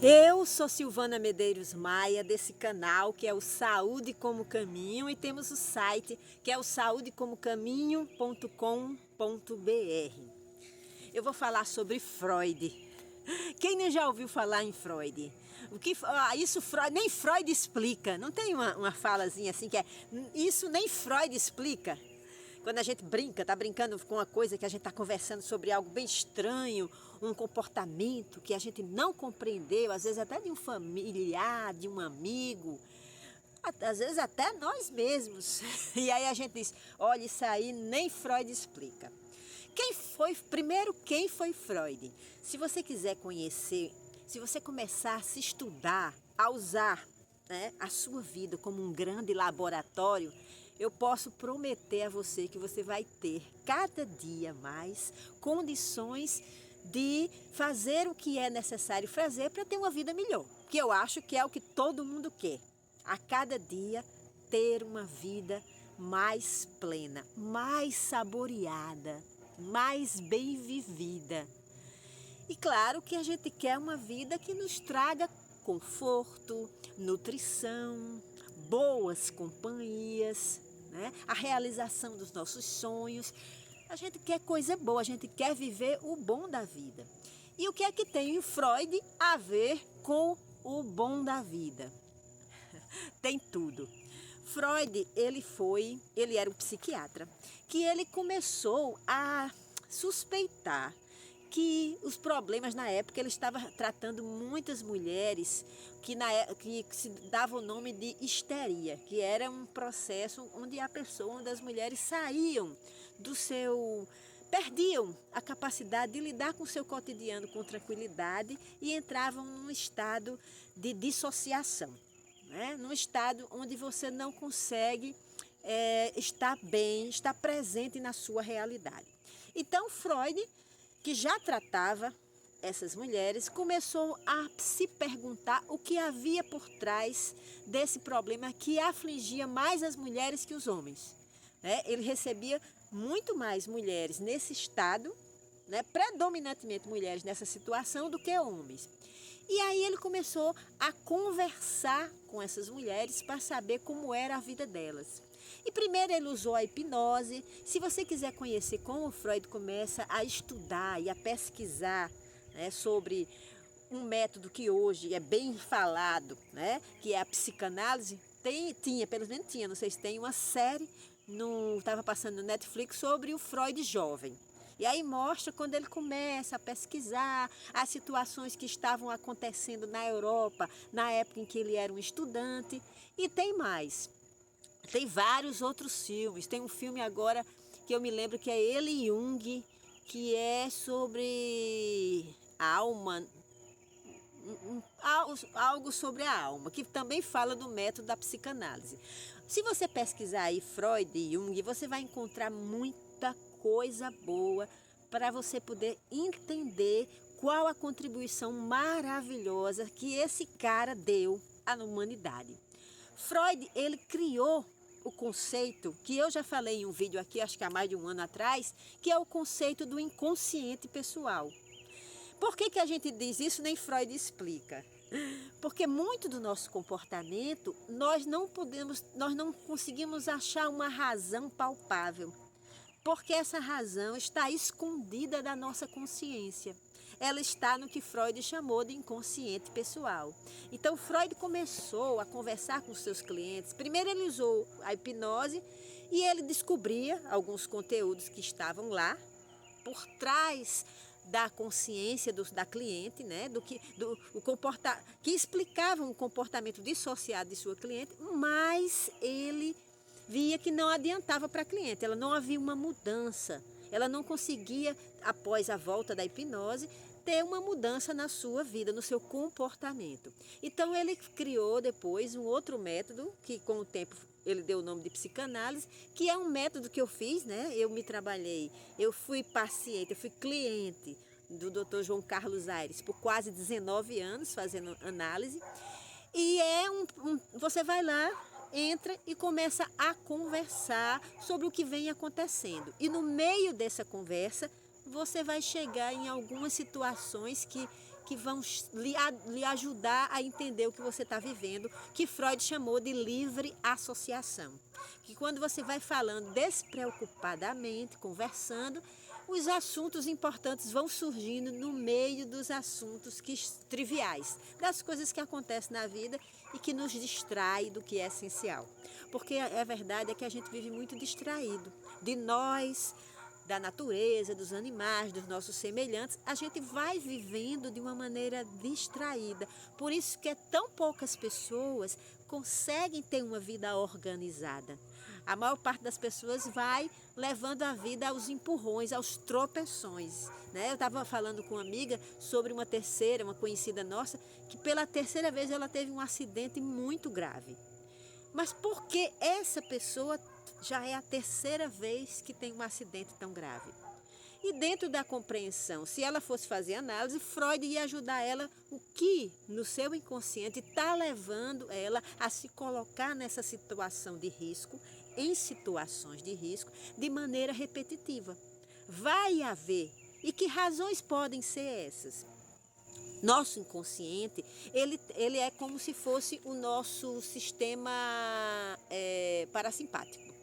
Eu sou Silvana Medeiros Maia, desse canal que é o Saúde como Caminho, e temos o site que é o saudecomocaminho.com.br. Eu vou falar sobre Freud. Quem não já ouviu falar em Freud? Isso Freud, nem Freud explica. Não tem uma falazinha assim que é isso nem Freud explica? Quando a gente brinca, tá brincando com uma coisa que a gente tá conversando sobre algo bem estranho, um comportamento que a gente não compreendeu, às vezes até de um familiar, de um amigo, às vezes até nós mesmos. E aí a gente diz, olha, isso aí nem Freud explica. Quem foi Freud? Se você quiser conhecer, se você começar a se estudar, a usar, né, a sua vida como um grande laboratório, eu posso prometer a você que você vai ter cada dia mais condições de fazer o que é necessário fazer para ter uma vida melhor. Que eu acho que é o que todo mundo quer. A cada dia ter uma vida mais plena, mais saboreada, mais bem vivida. E claro que a gente quer uma vida que nos traga conforto, nutrição, boas companhias, né? A realização dos nossos sonhos. A gente quer coisa boa, a gente quer viver o bom da vida. E o que é que tem o Freud a ver com o bom da vida? Tem tudo. Freud, ele era um psiquiatra, que ele começou a suspeitar que os problemas na época, ele estava tratando muitas mulheres que se dava o nome de histeria, que era um processo onde onde as mulheres saíam perdiam a capacidade de lidar com o seu cotidiano com tranquilidade e entravam num estado de dissociação, né? Num estado onde você não consegue estar bem, estar presente na sua realidade. Então, Freud, que já tratava essas mulheres, começou a se perguntar o que havia por trás desse problema que afligia mais as mulheres que os homens. Ele recebia muito mais mulheres nesse estado, predominantemente mulheres nessa situação, do que homens. E aí ele começou a conversar com essas mulheres para saber como era a vida delas. E primeiro ele usou a hipnose. Se você quiser conhecer como Freud começa a estudar e a pesquisar, né, sobre um método que hoje é bem falado, né, que é a psicanálise, pelo menos tinha, não sei se tem, uma série, estava passando no Netflix, sobre o Freud jovem. E aí mostra quando ele começa a pesquisar as situações que estavam acontecendo na Europa, na época em que ele era um estudante. E tem mais. Tem vários outros filmes. Tem um filme agora que eu me lembro que é ele e Jung, que é sobre a alma, algo sobre a alma, que também fala do método da psicanálise. Se você pesquisar aí Freud e Jung, você vai encontrar muita coisa boa para você poder entender qual a contribuição maravilhosa que esse cara deu à humanidade. Freud, ele criou o conceito que eu já falei em um vídeo aqui, acho que há mais de um ano atrás, que é o conceito do inconsciente pessoal. Por que a gente diz isso? Nem Freud explica. Porque muito do nosso comportamento nós não conseguimos achar uma razão palpável. Porque essa razão está escondida da nossa consciência. Ela está no que Freud chamou de inconsciente pessoal. Então, Freud começou a conversar com seus clientes. Primeiro ele usou a hipnose e ele descobria alguns conteúdos que estavam lá, por trás da consciência da cliente, né, que explicavam o comportamento dissociado de sua cliente, mas ele via que não adiantava para a cliente, ela não havia uma mudança, ela não conseguia, após a volta da hipnose, ter uma mudança na sua vida, no seu comportamento. Então ele criou depois um outro método, que com o tempo ele deu o nome de psicanálise, que é um método que eu fiz, né? Eu fui paciente, eu fui cliente do Dr. João Carlos Aires por quase 19 anos fazendo análise. E você vai lá, entra e começa a conversar sobre o que vem acontecendo. E no meio dessa conversa, você vai chegar em algumas situações que vão lhe ajudar a entender o que você está vivendo, que Freud chamou de livre associação. Que quando você vai falando despreocupadamente, conversando, os assuntos importantes vão surgindo no meio dos assuntos triviais, das coisas que acontecem na vida e que nos distrai do que é essencial. Porque a verdade é que a gente vive muito distraído de nós, da natureza, dos animais, dos nossos semelhantes. A gente vai vivendo de uma maneira distraída. Por isso que tão poucas pessoas conseguem ter uma vida organizada. A maior parte das pessoas vai levando a vida aos empurrões, aos tropeções, né? Eu estava falando com uma amiga sobre uma conhecida nossa, que pela terceira vez ela teve um acidente muito grave. Mas por que essa pessoa já é a terceira vez que tem um acidente tão grave? E dentro da compreensão, se ela fosse fazer análise, Freud ia ajudar ela o que no seu inconsciente está levando ela a se colocar nessa situação de risco, em situações de risco, de maneira repetitiva. Vai haver. E que razões podem ser essas? Nosso inconsciente, ele é como se fosse o nosso sistema parasimpático,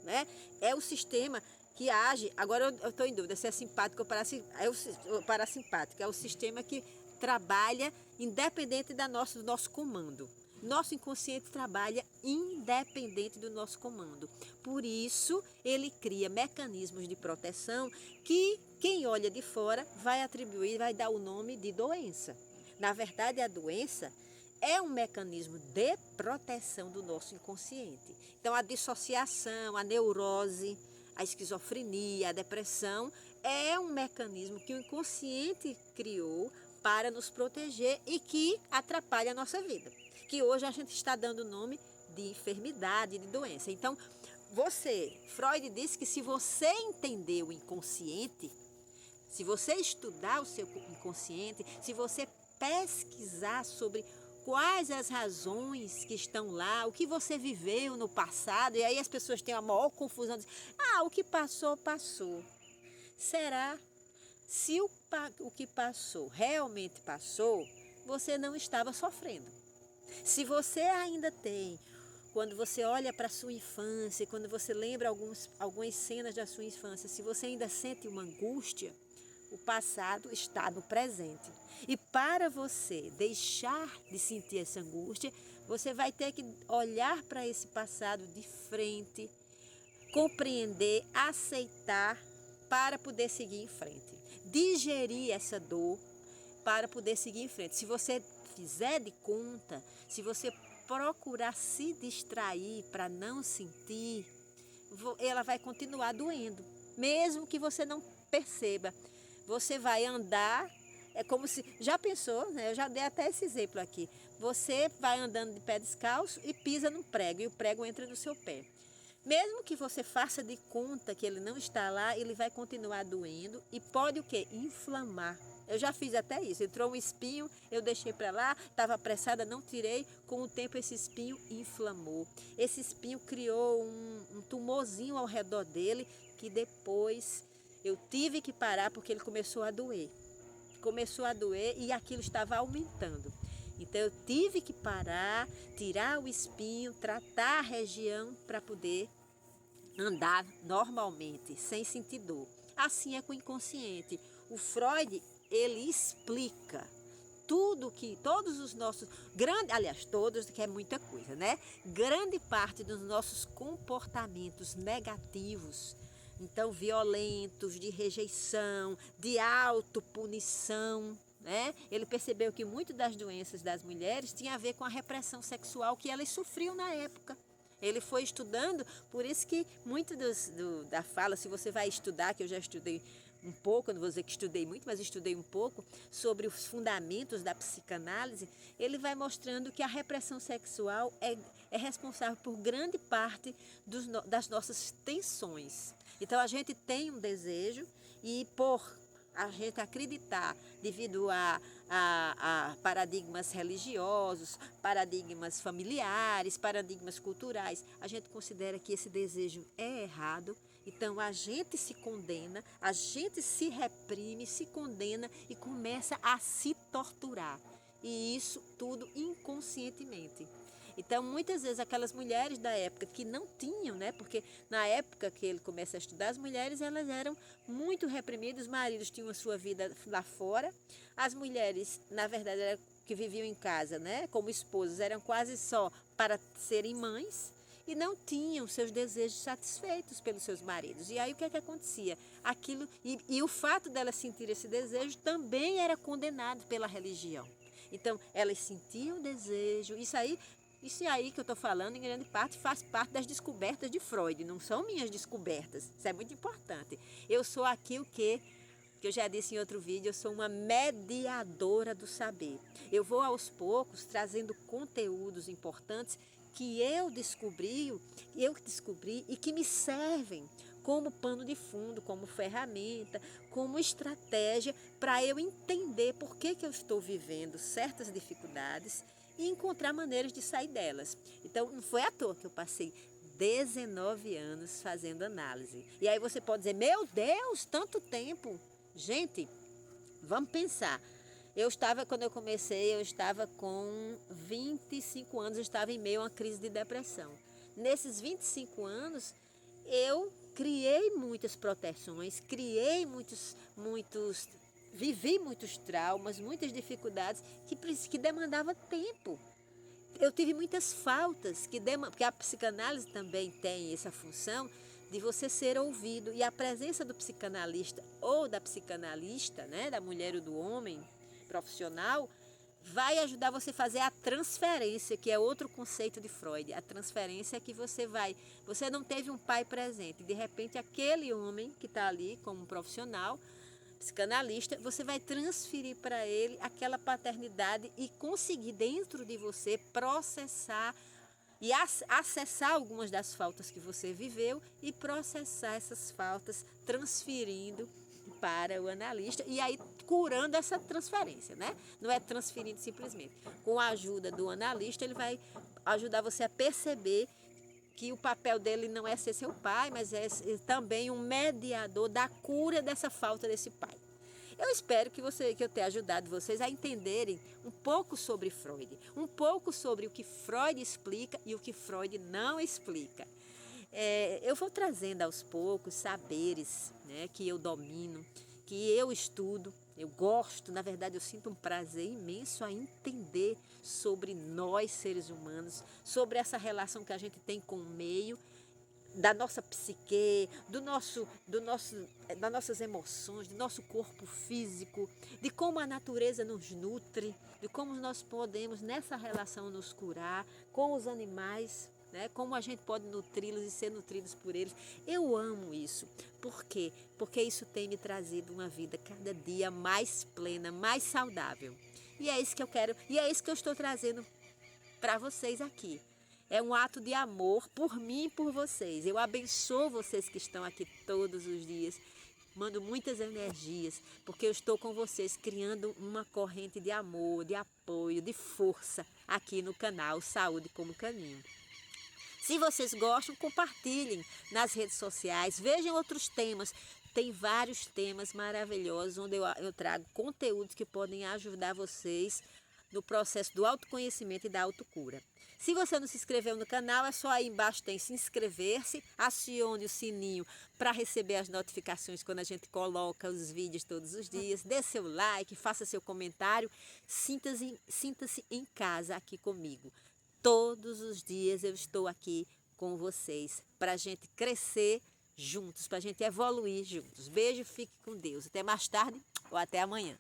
né? É o sistema que age, agora eu estou em dúvida se é simpático ou parasimpático, é o sistema que trabalha independente do nosso comando. Nosso inconsciente trabalha independente do nosso comando. Por isso, ele cria mecanismos de proteção que quem olha de fora vai atribuir, vai dar o nome de doença. Na verdade, a doença é um mecanismo de proteção do nosso inconsciente. Então, a dissociação, a neurose, a esquizofrenia, a depressão é um mecanismo que o inconsciente criou para nos proteger e que atrapalha a nossa vida. Que hoje a gente está dando o nome de enfermidade, de doença. Então, Freud disse que se você entender o inconsciente, se você estudar o seu inconsciente, se você pesquisar sobre quais as razões que estão lá, o que você viveu no passado, e aí as pessoas têm a maior confusão, dizem, o que passou, passou. Será? Se o que passou realmente passou, você não estava sofrendo. Se você ainda tem, quando você olha para a sua infância, quando você lembra algumas cenas da sua infância, se você ainda sente uma angústia, o passado está no presente. E para você deixar de sentir essa angústia, você vai ter que olhar para esse passado de frente, compreender, aceitar para poder seguir em frente. Digerir essa dor para poder seguir em frente. Se você fizer de conta, se você procurar se distrair para não sentir, ela vai continuar doendo, mesmo que você não perceba. Você vai andar, é como se, já pensou, né? Eu já dei até esse exemplo aqui. Você vai andando de pé descalço e pisa num prego e o prego entra no seu pé. Mesmo que você faça de conta que ele não está lá, ele vai continuar doendo e pode o quê? Inflamar. Eu já fiz até isso. Entrou um espinho, eu deixei para lá, estava apressada, não tirei. Com o tempo esse espinho inflamou. Esse espinho criou um tumorzinho ao redor dele que depois eu tive que parar porque ele começou a doer. Começou a doer e aquilo estava aumentando. Então eu tive que parar, tirar o espinho, tratar a região para poder andar normalmente, sem sentir dor. Assim é com o inconsciente. O Freud, ele explica todos os nossos, todos, que é muita coisa, né? Grande parte dos nossos comportamentos negativos, então violentos, de rejeição, de autopunição, né? Ele percebeu que muitas das doenças das mulheres tinha a ver com a repressão sexual que elas sofriam na época. Ele foi estudando, por isso que muito da fala, se você vai estudar, que eu já estudei um pouco, eu não vou dizer que estudei muito, mas estudei um pouco, sobre os fundamentos da psicanálise, ele vai mostrando que a repressão sexual é responsável por grande parte das nossas tensões. Então a gente tem um desejo e por a gente acreditar devido a paradigmas religiosos, paradigmas familiares, paradigmas culturais, a gente considera que esse desejo é errado. Então a gente se condena, a gente se reprime, se condena e começa a se tolerar. torturar. E isso tudo inconscientemente. Então, muitas vezes, aquelas mulheres da época que não tinham, né? Porque na época que ele começa a estudar, as mulheres elas eram muito reprimidas, os maridos tinham a sua vida lá fora. As mulheres, na verdade, que viviam em casa, né? Como esposas, eram quase só para serem mães e não tinham seus desejos satisfeitos pelos seus maridos. E aí o que é que acontecia? Aquilo, e o fato delas sentir esse desejo também era condenado pela religião. Então, elas sentiam desejo, isso aí que eu estou falando, em grande parte, faz parte das descobertas de Freud, não são minhas descobertas, isso é muito importante. Eu sou aqui o quê? Que eu já disse em outro vídeo, eu sou uma mediadora do saber. Eu vou aos poucos trazendo conteúdos importantes que eu descobri e que me servem como pano de fundo, como ferramenta, como estratégia para eu entender por que eu estou vivendo certas dificuldades e encontrar maneiras de sair delas. Então, não foi à toa que eu passei 19 anos fazendo análise. E aí você pode dizer, meu Deus, tanto tempo. Gente, vamos pensar. Quando eu comecei, eu estava com 25 anos, eu estava em meio a uma crise de depressão. Nesses 25 anos, eu criei muitas proteções, vivi muitos traumas, muitas dificuldades que demandavam tempo. Eu tive muitas faltas, porque a psicanálise também tem essa função de você ser ouvido. E a presença do psicanalista ou da psicanalista, né, da mulher ou do homem profissional, vai ajudar você a fazer a transferência, que é outro conceito de Freud. A transferência é que você não teve um pai presente, de repente aquele homem que está ali como profissional, psicanalista, você vai transferir para ele aquela paternidade e conseguir dentro de você processar e acessar algumas das faltas que você viveu e processar essas faltas, transferindo para o analista e aí curando essa transferência, né? Não é transferindo simplesmente. Com a ajuda do analista, ele vai ajudar você a perceber que o papel dele não é ser seu pai, mas é também um mediador da cura dessa falta desse pai. Eu espero que eu tenha ajudado vocês a entenderem um pouco sobre Freud, um pouco sobre o que Freud explica e o que Freud não explica. Eu vou trazendo aos poucos saberes, né, que eu domino, que eu estudo, eu gosto, na verdade eu sinto um prazer imenso a entender sobre nós seres humanos, sobre essa relação que a gente tem com o meio, da nossa psique, das nossas emoções, do nosso corpo físico, de como a natureza nos nutre, de como nós podemos nessa relação nos curar com os animais, né? Como a gente pode nutri-los e ser nutridos por eles. Eu amo isso. Por quê? Porque isso tem me trazido uma vida cada dia mais plena, mais saudável. E é isso que eu quero, e é isso que eu estou trazendo para vocês aqui. É um ato de amor por mim e por vocês. Eu abençoo vocês que estão aqui todos os dias. Mando muitas energias, porque eu estou com vocês criando uma corrente de amor, de apoio, de força aqui no canal Saúde como Caminho. Se vocês gostam, compartilhem nas redes sociais, vejam outros temas. Tem vários temas maravilhosos onde eu trago conteúdos que podem ajudar vocês no processo do autoconhecimento e da autocura. Se você não se inscreveu no canal, é só aí embaixo tem se inscrever-se, acione o sininho para receber as notificações quando a gente coloca os vídeos todos os dias. Dê seu like, faça seu comentário, sinta-se em casa aqui comigo. Todos os dias eu estou aqui com vocês para a gente crescer juntos, para a gente evoluir juntos. Beijo, fique com Deus. Até mais tarde ou até amanhã.